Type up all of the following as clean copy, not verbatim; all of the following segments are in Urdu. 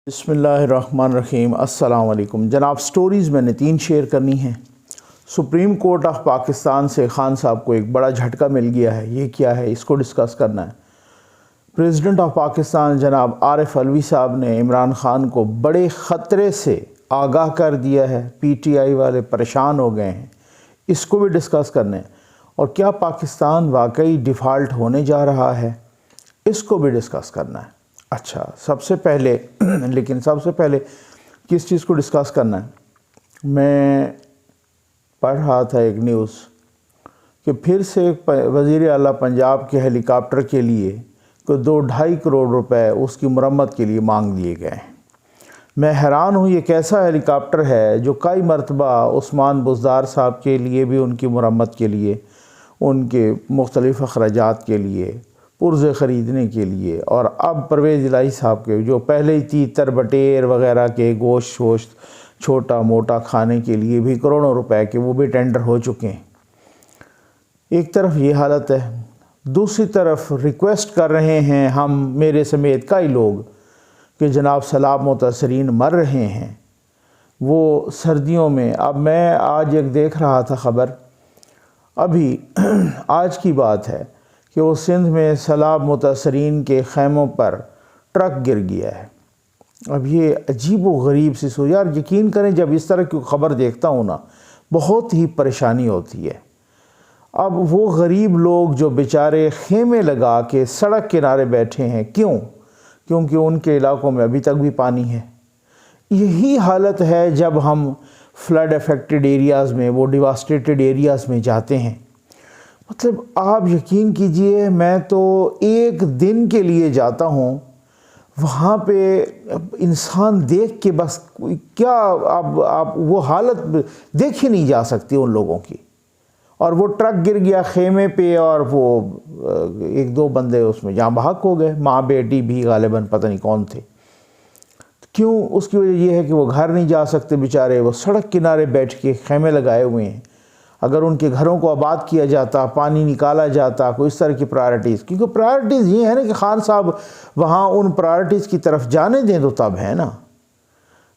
بسم اللہ الرحمن الرحیم۔ السلام علیکم جناب۔ سٹوریز میں نے 3 شیئر کرنی ہیں۔ سپریم کورٹ آف پاکستان سے خان صاحب کو ایک بڑا جھٹکا مل گیا ہے۔ یہ کیا ہے، اس کو ڈسکس کرنا ہے۔ پریزیڈنٹ آف پاکستان جناب عارف علوی صاحب نے عمران خان کو بڑے خطرے سے آگاہ کر دیا ہے۔ پی ٹی آئی والے پریشان ہو گئے ہیں، اس کو بھی ڈسکس کرنا ہے۔ اور کیا پاکستان واقعی ڈیفالٹ ہونے جا رہا ہے، اس کو بھی ڈسکس کرنا ہے۔ اچھا، سب سے پہلے کس چیز کو ڈسکس کرنا ہے؟ میں پڑھ رہا تھا ایک نیوز کہ پھر سے وزیر اعلیٰ پنجاب کے ہیلی کاپٹر کے لیے کوئی 2-2.5 کروڑ روپے اس کی مرمت کے لیے مانگ لیے گئے ہیں۔ میں حیران ہوں، یہ کیسا ہیلی کاپٹر ہے جو کئی مرتبہ عثمان بزدار صاحب کے لیے بھی ان کی مرمت کے لیے، ان کے مختلف اخراجات کے لیے، پرزے خریدنے کے لیے، اور اب پرویز الہی صاحب کے جو پہلے ہی تیتر بٹیر وغیرہ کے گوشت چھوٹا موٹا کھانے کے لیے بھی کروڑوں روپے کے وہ بھی ٹینڈر ہو چکے ہیں۔ ایک طرف یہ حالت ہے، دوسری طرف ریکویسٹ کر رہے ہیں ہم، میرے سمیت کئی لوگ، کہ جناب سیلاب متاثرین مر رہے ہیں وہ سردیوں میں۔ اب میں آج ایک دیکھ رہا تھا خبر، ابھی آج کی بات ہے کہ وہ سندھ میں سیلاب متاثرین کے خیموں پر ٹرک گر گیا ہے۔ اب یہ عجیب و غریب سی یار یقین کریں، جب اس طرح کی خبر دیکھتا ہوں نا، بہت ہی پریشانی ہوتی ہے۔ اب وہ غریب لوگ جو بیچارے خیمے لگا کے سڑک کنارے بیٹھے ہیں، کیونکہ ان کے علاقوں میں ابھی تک بھی پانی ہے۔ یہی حالت ہے جب ہم فلڈ افیکٹڈ ایریاز میں، وہ ڈیواسٹیٹڈ ایریاز میں جاتے ہیں۔ مطلب آپ یقین کیجئے، میں تو ایک دن کے لیے جاتا ہوں، وہاں پہ انسان دیکھ کے بس کیا آپ وہ حالت دیکھ ہی نہیں جا سکتی ان لوگوں کی۔ اور وہ ٹرک گر گیا خیمے پہ، اور وہ 1-2 بندے اس میں جاں بحق ہو گئے، ماں بیٹی بھی غالباً پتہ نہیں کون تھے۔ کیوں؟ اس کی وجہ یہ ہے کہ وہ گھر نہیں جا سکتے بیچارے، وہ سڑک کنارے بیٹھ کے خیمے لگائے ہوئے ہیں۔ اگر ان کے گھروں کو آباد کیا جاتا، پانی نکالا جاتا، کوئی اس طرح کی پرائرٹیز، کیونکہ پرائرٹیز یہ ہے نا کہ خان صاحب وہاں ان پرائرٹیز کی طرف جانے دیں تو تب ہے نا۔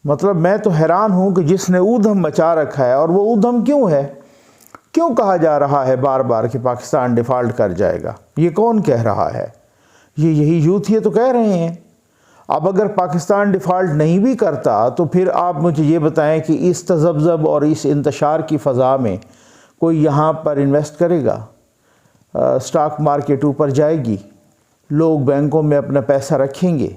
مطلب میں تو حیران ہوں کہ جس نے اودھم مچا رکھا ہے، اور وہ اودھم کیوں ہے؟ کیوں کہا جا رہا ہے بار بار کہ پاکستان ڈیفالٹ کر جائے گا؟ یہ کون کہہ رہا ہے؟ یہی یوتھ یہ تو کہہ رہے ہیں۔ اب اگر پاکستان ڈیفالٹ نہیں بھی کرتا تو پھر آپ مجھے یہ بتائیں کہ اس تذبذب اور اس انتشار کی فضا میں کوئی یہاں پر انویسٹ کرے گا؟ سٹاک مارکیٹ اوپر جائے گی، لوگ بینکوں میں اپنا پیسہ رکھیں گے۔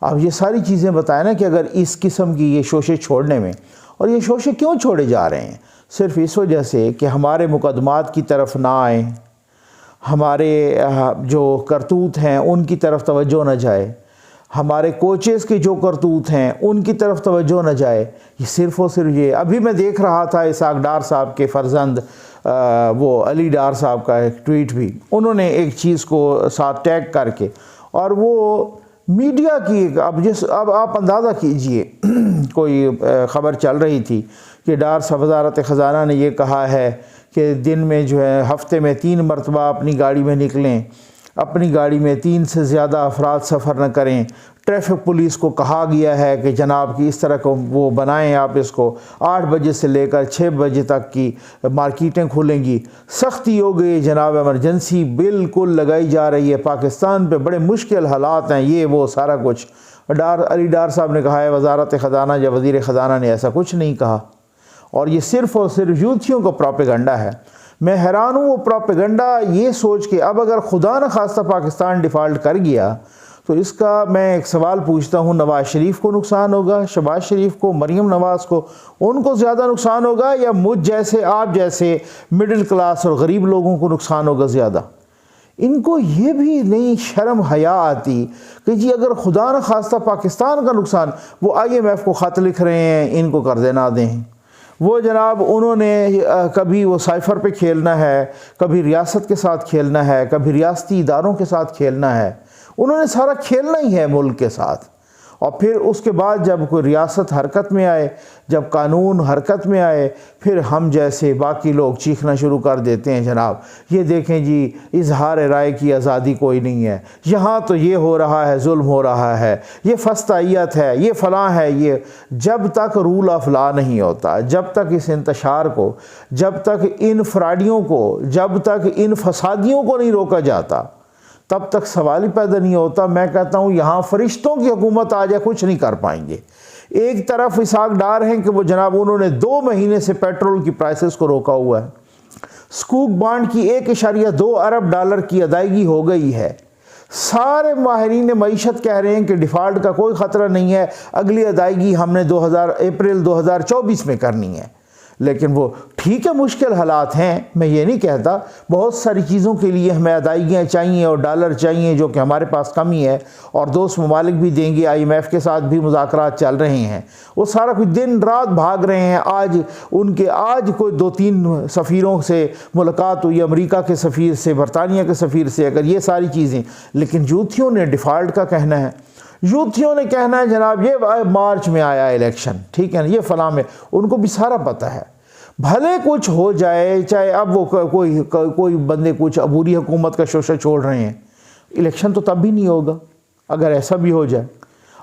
اب یہ ساری چیزیں بتائیں نا کہ اگر اس قسم کی یہ شوشے چھوڑنے میں، اور یہ شوشے کیوں چھوڑے جا رہے ہیں؟ صرف اس وجہ سے کہ ہمارے مقدمات کی طرف نہ آئیں، ہمارے جو کرتوت ہیں ان کی طرف توجہ نہ جائے، ہمارے کوچز کے جو کرتوت ہیں ان کی طرف توجہ نہ جائے۔ یہ صرف اور صرف یہ۔ ابھی میں دیکھ رہا تھا اسحاق ڈار صاحب کے فرزند وہ علی ڈار صاحب کا ایک ٹویٹ بھی، انہوں نے ایک چیز کو ساتھ ٹیگ کر کے، اور وہ میڈیا کی اب آپ اندازہ کیجئے، کوئی خبر چل رہی تھی کہ ڈار صاحب وزارت خزانہ نے یہ کہا ہے کہ دن میں جو ہے ہفتے میں 3 مرتبہ اپنی گاڑی میں نکلیں، اپنی گاڑی میں 3 سے زیادہ افراد سفر نہ کریں۔ ٹریفک پولیس کو کہا گیا ہے کہ جناب کی اس طرح کو وہ بنائیں، آپ اس کو 8 بجے سے لے کر 6 بجے تک کی مارکیٹیں کھولیں گی۔ سختی ہو گئی جناب، ایمرجنسی بالکل لگائی جا رہی ہے، پاکستان پہ بڑے مشکل حالات ہیں، یہ وہ سارا کچھ۔ علی ڈار صاحب نے کہا ہے، وزارت خزانہ یا وزیر خزانہ نے ایسا کچھ نہیں کہا، اور یہ صرف اور صرف یوتھیوں کا پروپیگنڈا ہے۔ میں حیران ہوں وہ پروپیگنڈا یہ سوچ کے، اب اگر خدا نہ خواستہ پاکستان ڈیفالٹ کر گیا تو اس کا میں ایک سوال پوچھتا ہوں، نواز شریف کو نقصان ہوگا، شہباز شریف کو، مریم نواز کو، ان کو زیادہ نقصان ہوگا، یا مجھ جیسے، آپ جیسے مڈل کلاس اور غریب لوگوں کو نقصان ہوگا زیادہ؟ ان کو یہ بھی نہیں شرم حیا آتی کہ جی اگر خدا نہ خواستہ پاکستان کا نقصان، وہ IMF کو خط لکھ رہے ہیں ان کو قرضے نہ دیں، وہ جناب انہوں نے کبھی وہ سائفر پہ کھیلنا ہے، کبھی ریاست کے ساتھ کھیلنا ہے، کبھی ریاستی اداروں کے ساتھ کھیلنا ہے، انہوں نے سارا کھیلنا ہی ہے ملک کے ساتھ، اور پھر اس کے بعد جب کوئی ریاست حرکت میں آئے، جب قانون حرکت میں آئے، پھر ہم جیسے باقی لوگ چیخنا شروع کر دیتے ہیں جناب یہ دیکھیں جی اظہار رائے کی آزادی کوئی نہیں ہے، یہاں تو یہ ہو رہا ہے، ظلم ہو رہا ہے، یہ فسطائیت ہے، یہ فلاں ہے۔ یہ جب تک رول آف لا نہیں ہوتا، جب تک اس انتشار کو، جب تک ان فراڈیوں کو، جب تک ان فسادیوں کو نہیں روکا جاتا، تب تک سوال ہی پیدا نہیں ہوتا۔ میں کہتا ہوں یہاں فرشتوں کی حکومت آ جائے کچھ نہیں کر پائیں گے۔ ایک طرف اسحاق ڈار ہیں کہ وہ جناب انہوں نے 2 مہینے سے پیٹرول کی پرائسز کو روکا ہوا ہے، سکوک بانڈ کی $1.2 ارب کی ادائیگی ہو گئی ہے، سارے ماہرین معیشت کہہ رہے ہیں کہ ڈیفالٹ کا کوئی خطرہ نہیں ہے، اگلی ادائیگی ہم نے اپریل 2024 میں کرنی ہے۔ لیکن وہ ٹھیک ہے مشکل حالات ہیں، میں یہ نہیں کہتا، بہت ساری چیزوں کے لیے ہمیں ادائیگیاں چاہیے اور ڈالر چاہیے جو کہ ہمارے پاس کمی ہے، اور دوست ممالک بھی دیں گے، IMF کے ساتھ بھی مذاکرات چل رہے ہیں، وہ سارا کچھ دن رات بھاگ رہے ہیں۔ آج کوئی 2-3 سفیروں سے ملاقات ہوئی، امریکہ کے سفیر سے، برطانیہ کے سفیر سے، اگر یہ ساری چیزیں، لیکن یوتھیوں نے ڈیفالٹ کا کہنا ہے، یوتھیوں نے کہنا ہے جناب یہ مارچ میں آیا الیکشن، ٹھیک ہے نا، یہ فلاں میں، ان کو بھی سارا پتہ ہے، بھلے کچھ ہو جائے، چاہے اب وہ کوئی بندے کچھ عبوری حکومت کا شوشہ چھوڑ رہے ہیں، الیکشن تو تب بھی نہیں ہوگا اگر ایسا بھی ہو جائے،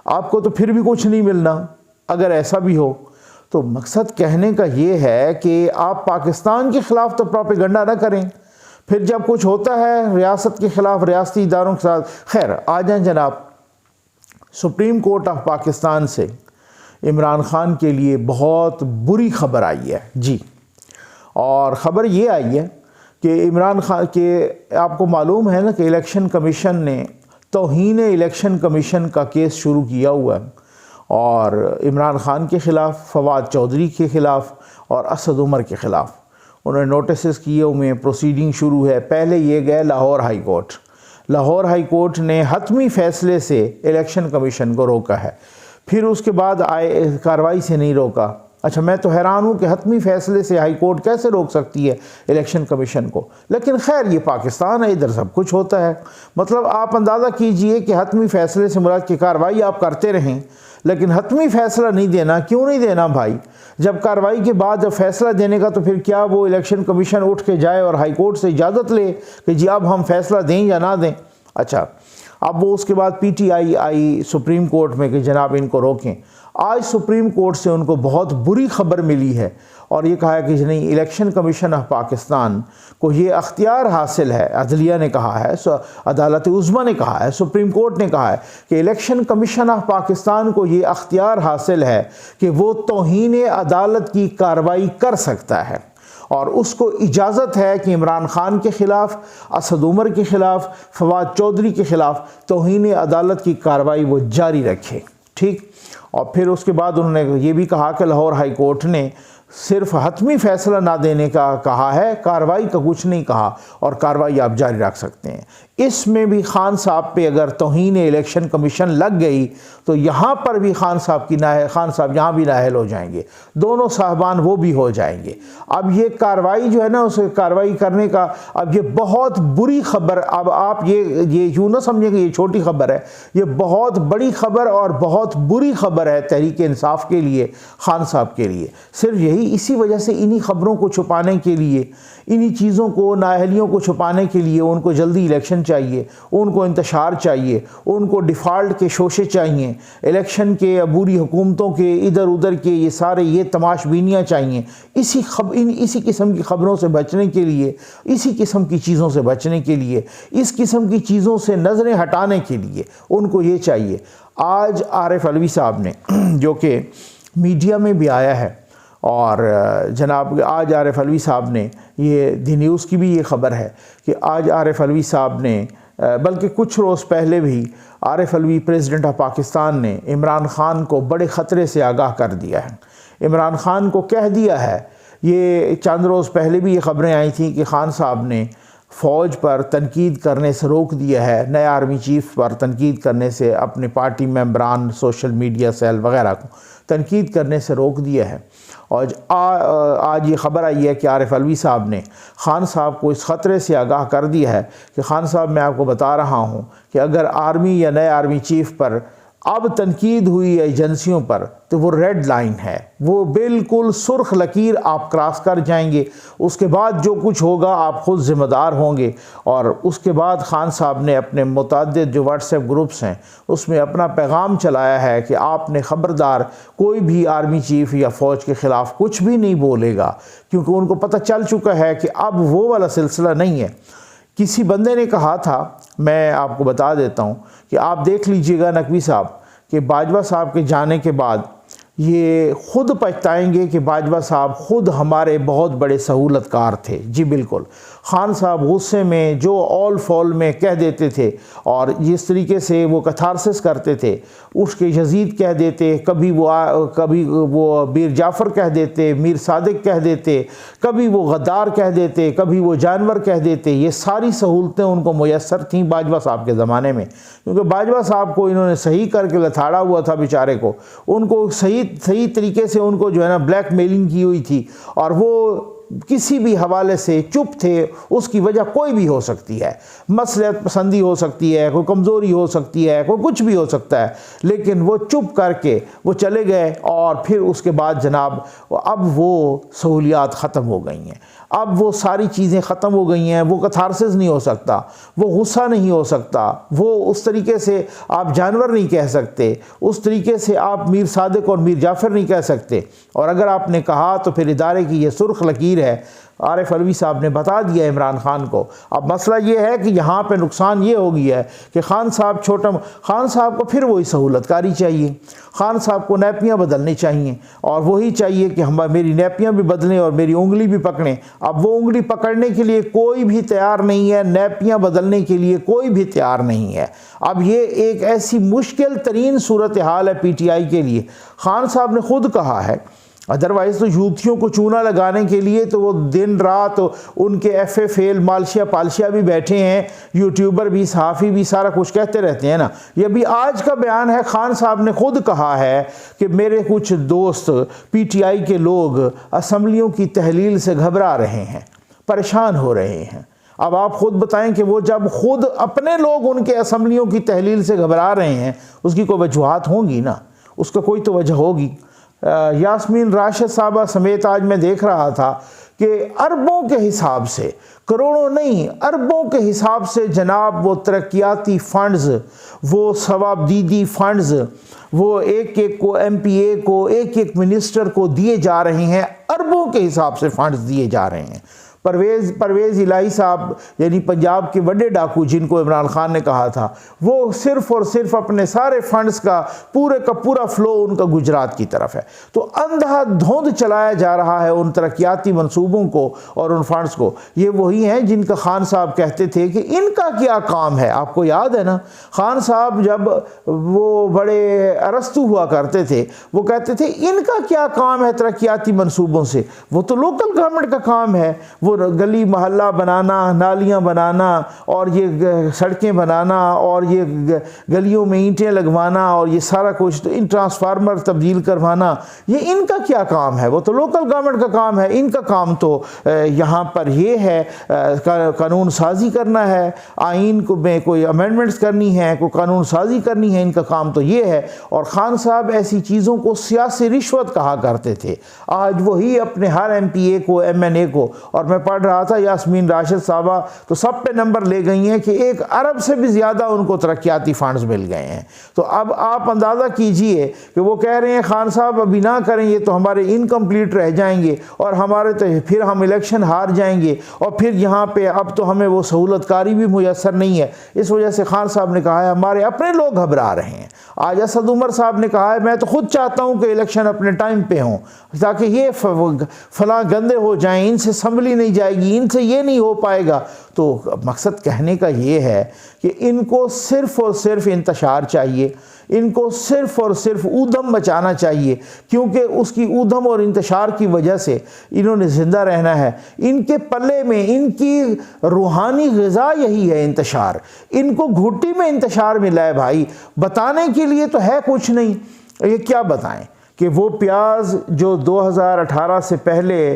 آپ کو تو پھر بھی کچھ نہیں ملنا اگر ایسا بھی ہو۔ تو مقصد کہنے کا یہ ہے کہ آپ پاکستان کے خلاف تو پروپیگنڈا نہ کریں، پھر جب کچھ ہوتا ہے ریاست کے خلاف، ریاستی اداروں کے ساتھ، خیر آ جائیں جناب۔ سپریم کورٹ آف پاکستان سے عمران خان کے لیے بہت بری خبر آئی ہے جی، اور خبر یہ آئی ہے کہ عمران خان کے، آپ کو معلوم ہے نا کہ الیکشن کمیشن نے توہین الیکشن کمیشن کا کیس شروع کیا ہوا ہے، اور عمران خان کے خلاف، فواد چودھری کے خلاف اور اسد عمر کے خلاف انہوں نے نوٹسز کیے ہوئے، پروسیڈنگ شروع ہے۔ پہلے یہ گئے Lahore high court, Lahore high court نے حتمی فیصلے سے الیکشن کمیشن کو روکا ہے، پھر اس کے بعد کارروائی سے نہیں روکا۔ اچھا میں تو حیران ہوں کہ حتمی فیصلے سے ہائی کورٹ کیسے روک سکتی ہے الیکشن کمیشن کو، لیکن خیر یہ پاکستان ہے، ادھر سب کچھ ہوتا ہے۔ مطلب آپ اندازہ کیجئے کہ حتمی فیصلے سے مراد کی کارروائی آپ کرتے رہیں، لیکن حتمی فیصلہ نہیں دینا۔ کیوں نہیں دینا بھائی؟ جب کارروائی کے بعد جب فیصلہ دینے کا، تو پھر کیا وہ الیکشن کمیشن اٹھ کے جائے اور ہائی کورٹ سے اجازت لے کہ جی اب ہم فیصلہ دیں یا نہ دیں؟ اچھا اب وہ اس کے بعد PTI آئی سپریم کورٹ میں کہ جناب ان کو روکیں۔ آج سپریم کورٹ سے ان کو بہت بری خبر ملی ہے، اور یہ کہا ہے کہ نہیں، الیکشن کمیشن آف پاکستان کو یہ اختیار حاصل ہے، عدلیہ نے کہا ہے، عدالت عظمیٰ نے کہا ہے، سپریم کورٹ نے کہا ہے کہ الیکشن کمیشن آف پاکستان کو یہ اختیار حاصل ہے کہ وہ توہین عدالت کی کارروائی کر سکتا ہے، اور اس کو اجازت ہے کہ عمران خان کے خلاف، اسد عمر کے خلاف، فواد چودھری کے خلاف توہین عدالت کی کارروائی وہ جاری رکھے، ٹھیک۔ اور پھر اس کے بعد انہوں نے یہ بھی کہا کہ لاہور ہائی کورٹ نے صرف حتمی فیصلہ نہ دینے کا کہا ہے، کارروائی کا کچھ نہیں کہا، اور کارروائی آپ جاری رکھ سکتے ہیں۔ اس میں بھی خان صاحب پہ اگر توہین الیکشن کمیشن لگ گئی تو یہاں پر بھی خان صاحب یہاں بھی نااہل ہو جائیں گے، دونوں صاحبان وہ بھی ہو جائیں گے۔ اب یہ کارروائی جو ہے نا، اسے کارروائی کرنے کا، اب یہ بہت بری خبر، اب آپ یہ یوں نہ سمجھیں کہ یہ چھوٹی خبر ہے، یہ بہت بڑی خبر اور بہت بری خبر ہے تحریک انصاف کے لیے، خان صاحب کے لیے۔ صرف اسی وجہ سے انہی خبروں کو چھپانے کے لیے، انہی چیزوں کو، نااہلیوں کو چھپانے کے لیے ان کو جلدی الیکشن چاہیے، ان کو انتشار چاہیے، ان کو ڈیفالٹ کے شوشے چاہیے، الیکشن کے عبوری حکومتوں کے ادھر ادھر کے یہ تماش بینیاں چاہیے۔ اسی قسم کی خبروں سے بچنے کے لیے، اسی قسم کی چیزوں سے بچنے کے لیے، اس قسم کی چیزوں سے نظریں ہٹانے کے لیے ان کو یہ چاہیے۔ آج عارف علوی صاحب نے، جو کہ میڈیا میں بھی آیا ہے، اور جناب آج عارف علوی صاحب نے، یہ دی نیوز کی بھی یہ خبر ہے کہ آج عارف علوی صاحب نے، بلکہ کچھ روز پہلے بھی عارف علوی پریزیڈنٹ آف پاکستان نے عمران خان کو بڑے خطرے سے آگاہ کر دیا ہے، عمران خان کو کہہ دیا ہے۔ یہ چند روز پہلے بھی یہ خبریں آئی تھیں کہ خان صاحب نے فوج پر تنقید کرنے سے روک دیا ہے، نئے آرمی چیف پر تنقید کرنے سے، اپنے پارٹی ممبران، سوشل میڈیا سیل وغیرہ کو تنقید کرنے سے روک دیا ہے۔ اور آج یہ خبر آئی ہے کہ عارف علوی صاحب نے خان صاحب کو اس خطرے سے آگاہ کر دیا ہے کہ خان صاحب، میں آپ کو بتا رہا ہوں کہ اگر آرمی یا نئے آرمی چیف پر اب تنقید ہوئی ایجنسیوں پر تو وہ ریڈ لائن ہے، وہ بالکل سرخ لکیر آپ کراس کر جائیں گے، اس کے بعد جو کچھ ہوگا آپ خود ذمہ دار ہوں گے۔ اور اس کے بعد خان صاحب نے اپنے متعدد جو واٹس ایپ گروپس ہیں اس میں اپنا پیغام چلایا ہے کہ آپ نے خبردار کوئی بھی آرمی چیف یا فوج کے خلاف کچھ بھی نہیں بولے گا، کیونکہ ان کو پتہ چل چکا ہے کہ اب وہ والا سلسلہ نہیں ہے۔ کسی بندے نے کہا تھا، میں آپ کو بتا دیتا ہوں کہ آپ دیکھ لیجئے گا نقوی صاحب کہ باجوہ صاحب کے جانے کے بعد یہ خود پچھتائیں گے کہ باجوہ صاحب خود ہمارے بہت بڑے سہولت کار تھے۔ جی بالکل، خان صاحب غصے میں جو آل فول میں کہہ دیتے تھے اور جس طریقے سے وہ کتھارسس کرتے تھے، اس کے یزید کہہ دیتے، کبھی وہ میر جعفر کہہ دیتے، میر صادق کہہ دیتے، کبھی وہ غدار کہہ دیتے، کبھی وہ جانور کہہ دیتے۔ یہ ساری سہولتیں ان کو میسر تھیں باجوہ صاحب کے زمانے میں، کیونکہ باجوہ صاحب کو انہوں نے صحیح کر کے لتھاڑا ہوا تھا بیچارے کو، ان کو صحیح طریقے سے ان کو جو ہے نا بلیک میلنگ کی ہوئی تھی، اور وہ کسی بھی حوالے سے چپ تھے۔ اس کی وجہ کوئی بھی ہو سکتی ہے، مصلحت پسندی ہو سکتی ہے، کوئی کمزوری ہو سکتی ہے، کوئی کچھ بھی ہو سکتا ہے، لیکن وہ چپ کر کے وہ چلے گئے۔ اور پھر اس کے بعد جناب اب وہ سہولیات ختم ہو گئی ہیں، اب وہ ساری چیزیں ختم ہو گئی ہیں۔ وہ کتھارسس نہیں ہو سکتا، وہ غصہ نہیں ہو سکتا، وہ اس طریقے سے آپ جانور نہیں کہہ سکتے، اس طریقے سے آپ میر صادق اور میر جعفر نہیں کہہ سکتے۔ اور اگر آپ نے کہا تو پھر ادارے کی یہ سرخ لکیر ہے۔ عارف علوی صاحب نے بتا دیا عمران خان کو۔ اب مسئلہ یہ ہے کہ یہاں پہ نقصان یہ ہو گیا ہے کہ خان صاحب کو پھر وہی سہولت کاری چاہیے، خان صاحب کو نیپیاں بدلنی چاہیے، اور وہی چاہیے کہ میری نیپیاں بھی بدلیں اور میری انگلی بھی پکڑیں۔ اب وہ انگلی پکڑنے کے لیے کوئی بھی تیار نہیں ہے، نیپیاں بدلنے کے لیے کوئی بھی تیار نہیں ہے۔ اب یہ ایک ایسی مشکل ترین صورتحال ہے پی ٹی آئی کے لیے۔ خان صاحب نے خود کہا ہے، ادروائز تو یوتھیوں کو چونا لگانے کے لیے تو وہ دن رات ان کے ایف اے فیل مالشیا پالشیا بھی بیٹھے ہیں، یوٹیوبر بھی، صحافی بھی، سارا کچھ کہتے رہتے ہیں نا۔ یہ بھی آج کا بیان ہے، خان صاحب نے خود کہا ہے کہ میرے کچھ دوست پی ٹی آئی کے لوگ اسمبلیوں کی تحلیل سے گھبرا رہے ہیں، پریشان ہو رہے ہیں۔ اب آپ خود بتائیں کہ وہ جب خود اپنے لوگ ان کے اسمبلیوں کی تحلیل سے گھبرا رہے ہیں، اس کی کوئی وجوہات ہوں گی نا، اس کا کوئی تو وجہ ہوگی۔ یاسمین راشد صاحبہ سمیت آج میں دیکھ رہا تھا کہ اربوں کے حساب سے، کروڑوں نہیں، اربوں کے حساب سے جناب وہ ترقیاتی فنڈز، وہ ثواب دیدی فنڈز، وہ ایک ایک کو ایم پی اے کو، ایک ایک منسٹر کو دیے جا رہے ہیں، اربوں کے حساب سے فنڈز دیے جا رہے ہیں۔ پرویز الہی صاحب یعنی پنجاب کے بڑے ڈاکو جن کو عمران خان نے کہا تھا، وہ صرف اور صرف اپنے سارے فنڈز کا پورا فلو ان کا گجرات کی طرف ہے۔ تو اندھا دھوند چلایا جا رہا ہے ان ترقیاتی منصوبوں کو اور ان فنڈز کو۔ یہ وہی ہیں جن کا خان صاحب کہتے تھے کہ ان کا کیا کام ہے۔ آپ کو یاد ہے نا، خان صاحب جب وہ بڑے ارسطو ہوا کرتے تھے، وہ کہتے تھے ان کا کیا کام ہے ترقیاتی منصوبوں سے، وہ تو لوکل گورنمنٹ کا کام ہے، وہ گلی محلہ بنانا، نالیاں بنانا، اور یہ سڑکیں بنانا، اور یہ گلیوں میں اینٹیں لگوانا، اور یہ سارا کچھ، تو ان ٹرانسفارمر تبدیل کروانا، یہ ان کا کیا کام ہے، وہ تو لوکل گورنمنٹ کا کام ہے۔ ان کا کام تو یہاں پر یہ ہے قانون سازی کرنا ہے، آئین کو میں کوئی امینڈمنٹس کرنی ہے، کوئی قانون سازی کرنی ہے، ان کا کام تو یہ ہے۔ اور خان صاحب ایسی چیزوں کو سیاسی رشوت کہا کرتے تھے۔ آج وہی اپنے ہر ایم پی اے کو، ایم این اے کو، اور میں پڑھ رہا تھا یاسمین راشد صاحبہ تو سب پہ نمبر لے گئی ہیں کہ 1 ارب سے بھی زیادہ ان کو ترقیاتی فنڈز مل گئے ہیں۔ تو اب آپ اندازہ کیجئے کہ وہ کہہ رہے ہیں خان صاحب ابھی نہ کریں، یہ تو ہمارے انکمپلیٹ رہ جائیں گے، اور ہمارے تو پھر ہم الیکشن ہار جائیں گے، اور پھر یہاں پہ اب تو ہمیں وہ سہولت کاری بھی میسر نہیں ہے۔ اس وجہ سے خان صاحب نے کہا ہے ہمارے اپنے لوگ گھبرا رہے ہیں۔ آج اسد عمر صاحب نے کہا ہے میں تو خود چاہتا ہوں کہ الیکشن اپنے ٹائم پہ ہوں، تاکہ یہ فلاں گندے ہو جائیں، ان سے اسمبلی نہیں جائے گی، ان سے یہ نہیں ہو پائے گا۔ تو مقصد کہنے کا یہ ہے کہ ان کو صرف اور صرف انتشار چاہیے، ان کو صرف اور صرف اودھم مچانا چاہیے، کیونکہ اس کی اودھم اور انتشار کی وجہ سے انہوں نے زندہ رہنا ہے۔ ان کے پلے میں ان کی روحانی غذا یہی ہے انتشار، ان کو گھٹی میں انتشار ملا ہے بھائی، بتانے کے لیے تو ہے کچھ نہیں۔ یہ کیا بتائیں کہ وہ پیاز جو 2018 سے پہلے